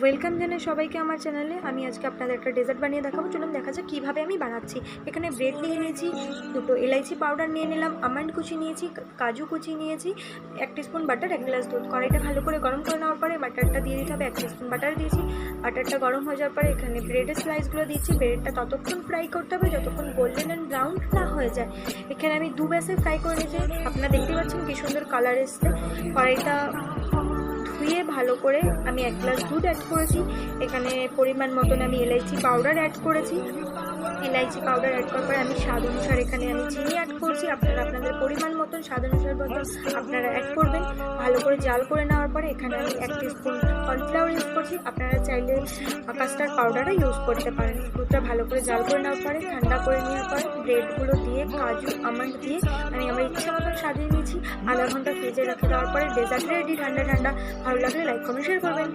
Welcome জানাই সবাইকে আমার চ্যানেলে। আমি আজকে আপনাদের একটা ডেজার্ট বানিয়ে দেখাবো। চলুন দেখা যাক কীভাবে আমি বানাচ্ছি। এখানে ব্রেড নিয়ে নিয়েছি, দুটো এলাইচি পাউডার নিয়ে নিলাম, আমন্ড কুচি নিয়েছি, কাজু কুচি নিয়েছি, 1 টিস্পুন বাটার, 1 গ্লাস দুধ। কড়াইটা ভালো করে গরম করে নেওয়ার পরে বাটারটা দিয়ে দিতে হবে। 1 টিস্পুন বাটার দিয়েছি। বাটারটা গরম হয়ে যাওয়ার পরে এখানে ব্রেডের স্লাইসগুলো দিচ্ছি। ব্রেডটা ততক্ষণ ফ্রাই করতে হবে যতক্ষণ গোল্ডেন অ্যান্ড ব্রাউন না হয়ে যায়। এখানে আমি 2 ব্যাচে ফ্রাই করে নিয়েছি। আপনারা দেখতে পাচ্ছেন কি সুন্দর কালার এসছে। কড়াইটা ধুয়ে ভালো করে আমি 1 গ্লাস দুধ অ্যাড করেছি। এখানে পরিমাণ মতন আমি এলাইচি পাউডার অ্যাড করেছি। এলাইচি পাউডার অ্যাড করার পরে আমি স্বাদ অনুসারে এখানে আমি চিনি অ্যাড করছি। আপনারা আপনাদের পরিমাণ মতন স্বাদ অনুসার মতন আপনারা অ্যাড করবেন। ভালো করে জাল করে নেওয়ার পরে এখানে আমি 1 টিস্পুন কর্নফ্লাওয়ার ইউজ করছি। আপনারা চাইলে কাস্টার্ড পাউডারও ইউজ করতে পারেন। দুধটা ভালো করে জাল করে নেওয়ার পরে ঠান্ডা করে নেওয়ার পরে ব্রেডগুলো দিয়ে কাজু আমন্ড দিয়ে আমি আমার ইচ্ছা মতন সাজিয়ে নিয়েছি। আধা ঘন্টা ফ্রিজে রেখে দেওয়ার পরে ডেজার্ট রেডি। ঠান্ডা ঠান্ডা। ভালো লাগলে লাইক কমেন্ট শেয়ার করবেন।